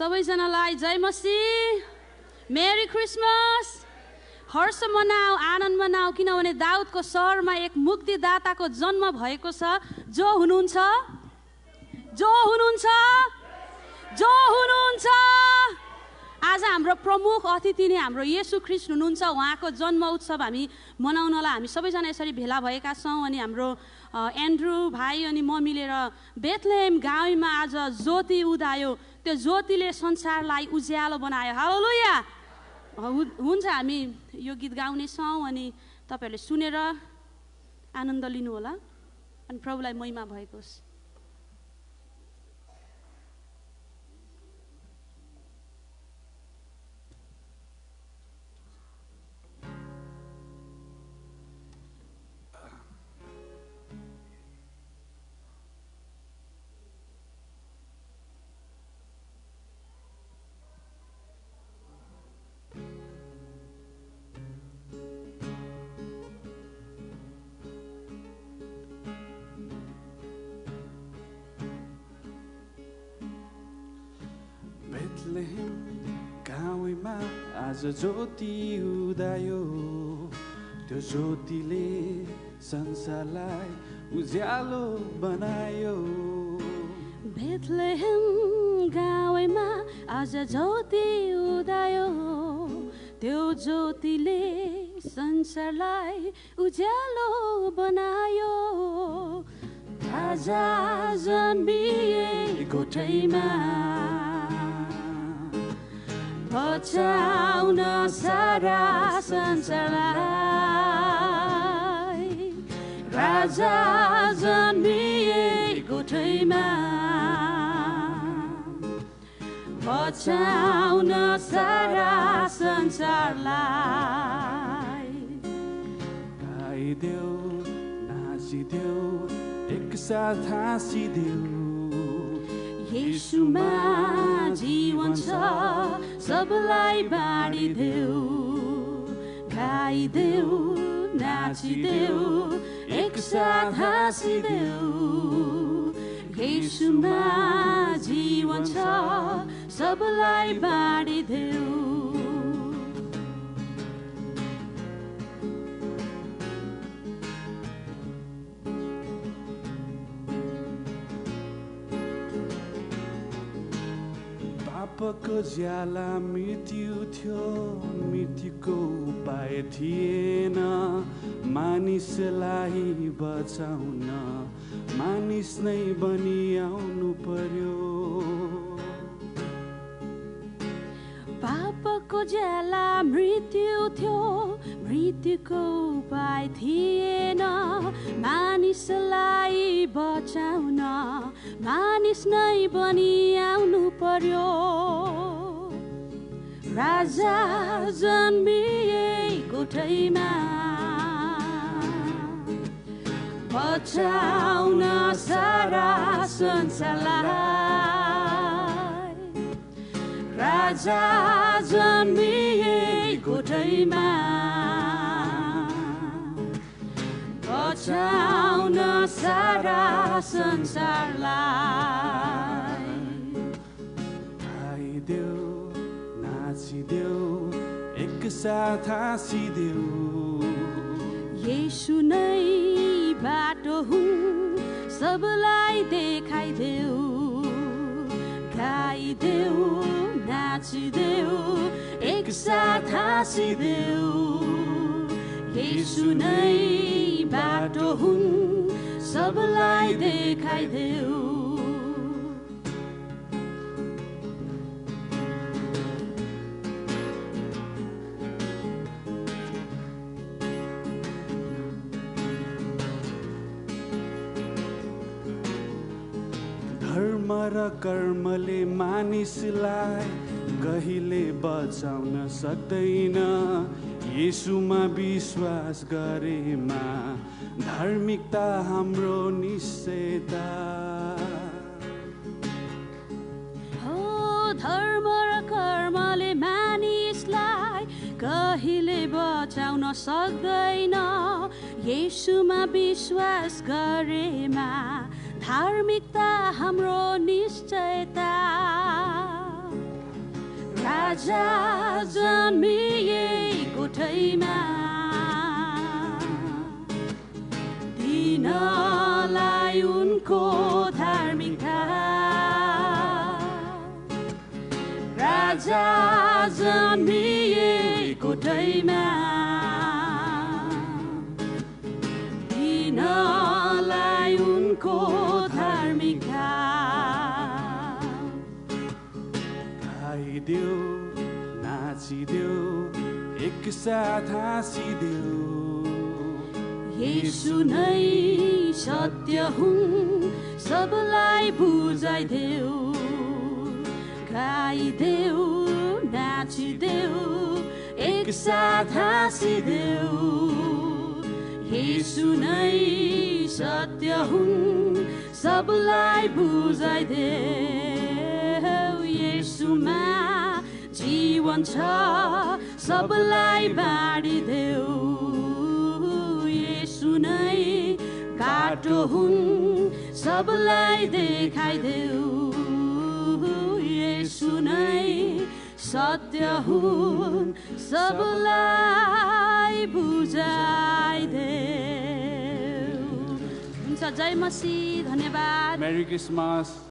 सबैजनालाई जय मसीह, मेरी क्रिसमस। हर्ष मनाऊ, आनन्द मनाऊ, किनभने दाउदको सहरमा एक मुक्तिदाताको जन्म भएको छ। जो हुनुहुन्छ, जो हुनुहुन्छ, जो हुनुहुन्छ। आज हाम्रो प्रमुख अतिथि नै हाम्रो येशू ख्रीष्ट हुनुहुन्छ। उहाँको जन्म उत्सव हामी मनाउनलाई हामी सबैजना यसरी भेला भएका छौँ। अनि हाम्रो एन्ड्रु भाइ अनि म मिलेर बेथलेहेम गाउँमा आज ज्योति उदायो। त्यो ज्योतिले संसारलाई उज्यालो बनायो। हालेलुया। हुन्छ, हामी यो गीत गाउनेछौँ अनि तपाईँहरूले सुनेर आनन्द लिनुहोला अनि प्रभुलाई महिमा भएको होस्। बेथलेहेम गाउँमा आज ज्योति उदायो। त्यो ज्योतिले संसारलाई उज्यालो बनायो। बेथलेहेम गाउँमा आज ज्योति उदायो। त्यो ज्योतिले संसारलाई उज्यालो बनायो। राजा जन्मिए गोठैमा, बचाउन सारा संसारलाई। राजा जन्मिए गोठैमा, बचाउन सारा संसारलाई। गाइदेऊ, नाचिदेऊ, एकसाथ हाँसिदेऊ। येशूमा जीवन छ, सबलाई बाँडिदेऊ। गाइदेऊ, नाचिदेऊ, एकसाथ हाँसिदेऊ। येशूमा जीवन छ, सबलाई बाँडिदेऊ। पापको ज्याला मृत्यु थियो, मृत्युको उपाय थिएन। मानिसलाई बचाउन मानिस नै बनि आउनु पर्यो। पापको ज्याला मृत्यु थियो, मृत्युको उपाय थिएन। मानिसलाई बचाउन मानिस नै बनि आउनु पर्यो। राजा जन्मिए गोठैमा, बचाउन सारा संसारलाई। राजा जन्मिए गोठैमा, बचाउन सारा संसारलाई। गाइदेऊ, नाचिदेऊ, एकसाथ हाँसिदेऊ। येशू नै बाटो हुँ, सबलाई देखाइदेऊ। गाइदेऊ, नाचिदेऊ, एकसाथ हाँसिदेऊ। येशू नै बाटो हुँ, सबलाई देखाइदेऊ। धर्म र कर्मले मानिसलाई कहिले बचाउन सक्दैन। येशूमा विश्वास गरेमा धार्मिकता हाम्रो निश्चयता हो। धर्म र कर्मले मानिसलाई कहिले बचाउन सक्दैन। येशूमा विश्वास गरेमा धार्मिकता हाम्रो निश्चयता राजा जन्मिएको ठाउँमा दिनलाई उनको धार्मिकता राजा जन्मिएको ठाउँमा दिनलाई उनको धार्मिकता गाइदेऊ नाचिदेऊ एकसाथ हाँसिदेऊ येशू नै सत्य हुन् सबलाई बुझाइदेऊ गाइदेऊ नाचिदेऊ एकसाथ हाँसिदेऊ येशू नै सत्य हुन् सबलाई बुझाइदेऊ येशूमा जीवन छ सबलाई बाँडिदेऊ येशू नै बाटो हुन् सबलाई देखाइदेऊ येशू नै सत्य हुन् सबलाई बुझाइदेऊ हुन्छ जय मसीह धन्यवाद मेरी क्रिसमस